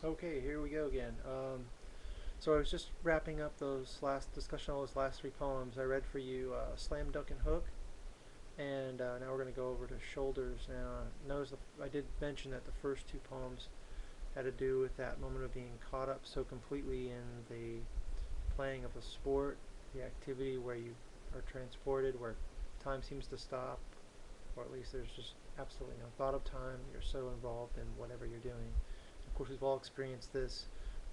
Okay, here we go again. So I was just wrapping up those last discussion on those last three poems. I read for you Slam Dunk and Hook, and now we're going to go over to Shoulders. Now, notice I did mention that the first two poems had to do with that moment of being caught up so completely in the playing of a sport, the activity where you are transported, where time seems to stop, or at least there's just absolutely no thought of time. You're so involved in whatever you're doing. Of course, we've all experienced this,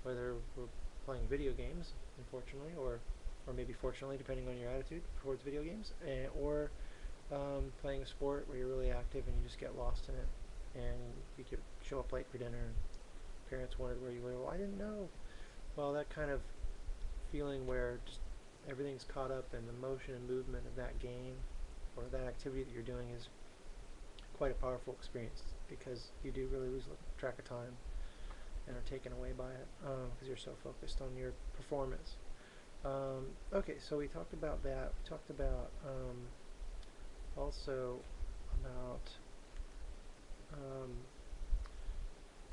whether we're playing video games, unfortunately, or maybe fortunately, depending on your attitude towards video games, or playing a sport where you're really active and you just get lost in it, and you could show up late for dinner, and parents wondered where you were. Well, I didn't know. Well, that kind of feeling where just everything's caught up in the motion and movement of that game or that activity that you're doing is quite a powerful experience because you do really lose track of time and are taken away by it because you're so focused on your performance. Okay, so we talked about that. We talked about also about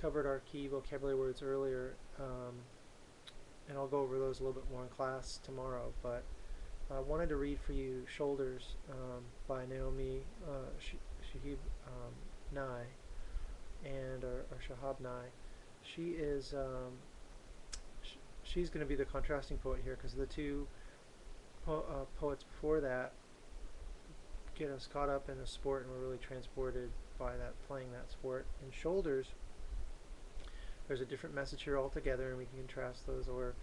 covered our key vocabulary words earlier, and I'll go over those a little bit more in class tomorrow. But I wanted to read for you "Shoulders" by Naomi Shahib Nye and or Shahab Nye. She is she's going to be the contrasting poet here because the two poets before that get us caught up in a sport and we're really transported by that playing that sport. In Shoulders, there's a different message here altogether, and we can contrast those or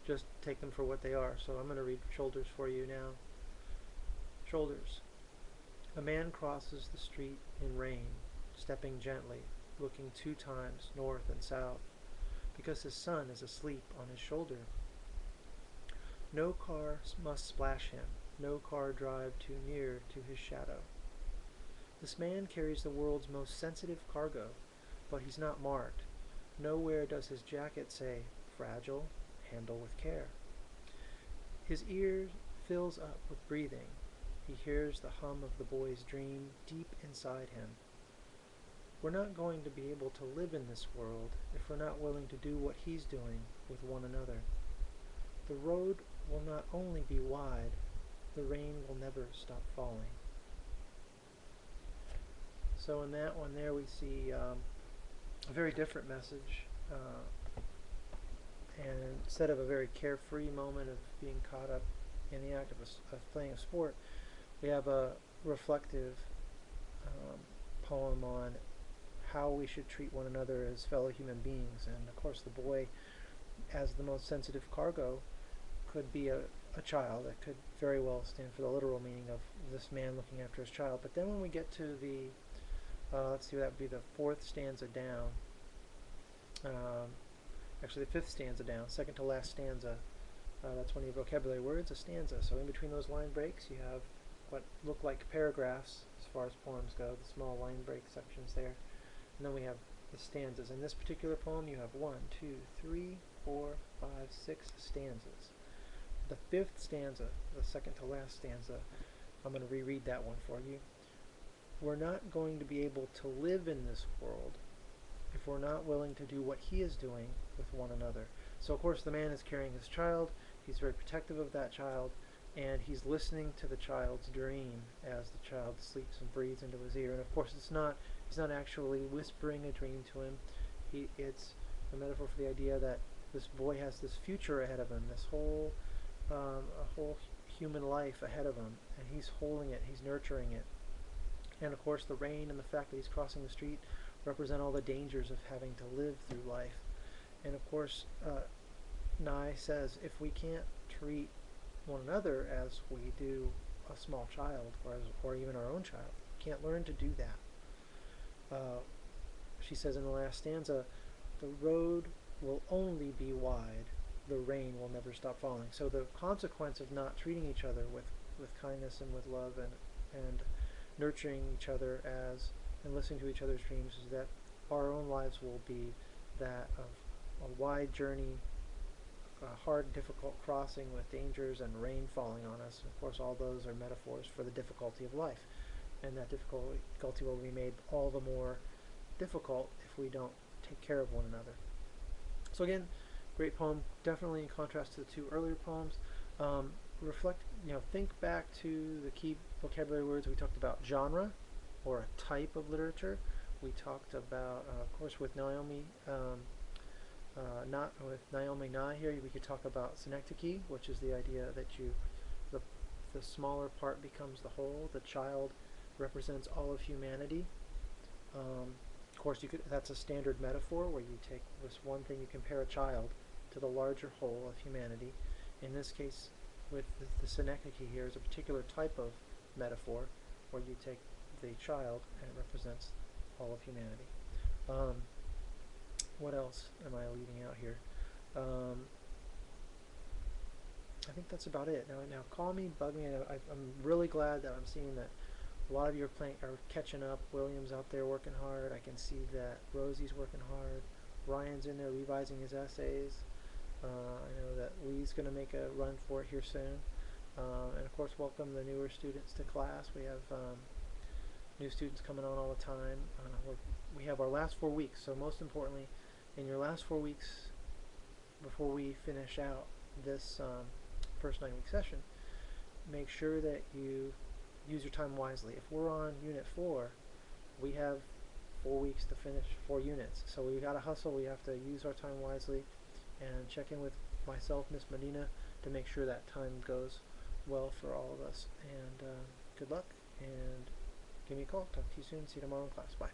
just take them for what they are. So I'm going to read Shoulders for you now. Shoulders. A man crosses the street in rain, stepping gently, looking 2 times north and south, because his son is asleep on his shoulder. No car must splash him, no car drive too near to his shadow. This man carries the world's most sensitive cargo, but he's not marked. Nowhere does his jacket say, "Fragile, handle with care." His ear fills up with breathing. He hears the hum of the boy's dream deep inside him. We're not going to be able to live in this world if we're not willing to do what he's doing with one another. The road will not only be wide, the rain will never stop falling. So in that one there we see a very different message, and instead of a very carefree moment of being caught up in the act of playing a sport, we have a reflective poem on how we should treat one another as fellow human beings. And of course the boy, as the most sensitive cargo, could be a child. That could very well stand for the literal meaning of this man looking after his child. But then when we get to the let's see, that would be the 4th stanza down. Actually, the 5th stanza down, second to last stanza. That's one of your vocabulary words, a stanza. So in between those line breaks, you have what look like paragraphs as far as poems go, the small line break sections there. And then we have the stanzas. In this particular poem, you have 1, 2, 3, 4, 5, 6 stanzas. The 5th stanza, the second to last stanza, I'm going to reread that one for you. We're not going to be able to live in this world if we're not willing to do what he is doing with one another. So of course the man is carrying his child, he's very protective of that child, and he's listening to the child's dream as the child sleeps and breathes into his ear. And of course he's not actually whispering a dream to him. It's a metaphor for the idea that this boy has this future ahead of him, this whole a whole human life ahead of him, and he's holding it, he's nurturing it. And of course the rain and the fact that he's crossing the street represent all the dangers of having to live through life. And of course Nye says if we can't treat one another as we do a small child or even our own child, we can't learn to do that. She says in the last stanza, the road will only be wide, the rain will never stop falling. So the consequence of not treating each other with kindness and with love and nurturing each other as and listening to each other's dreams is that our own lives will be that of a wide journey, a hard, difficult crossing with dangers and rain falling on us. Of course, all those are metaphors for the difficulty of life, and that difficulty will be made all the more difficult if we don't take care of one another. So again, great poem, definitely in contrast to the two earlier poems. Reflect, think back to the key vocabulary words. We talked about genre, or a type of literature. We talked about, of course, with Naomi, not with Naomi Na here, we could talk about synecdoche, which is the idea that the, the smaller part becomes the whole. The child represents all of humanity. Of course, that's a standard metaphor where you take this one thing, you compare a child to the larger whole of humanity. In this case, with the synecdoche here is a particular type of metaphor where you take the child and it represents all of humanity. What else am I leaving out here? I think that's about it. Now call me, bug me. I'm really glad that I'm seeing that a lot of you are catching up. William's out there working hard. I can see that Rosie's working hard. Ryan's in there revising his essays. I know that Lee's going to make a run for it here soon. And of course, welcome the newer students to class. We have new students coming on all the time. We have our last 4 weeks, so most importantly, in your last 4 weeks, before we finish out this first 9-week session, make sure that you use your time wisely. If we're on Unit 4, we have 4 weeks to finish 4 units, so we got to hustle. We have to use our time wisely and check in with myself, Miss Medina, to make sure that time goes well for all of us. And good luck, and give me a call. Talk to you soon. See you tomorrow in class. Bye.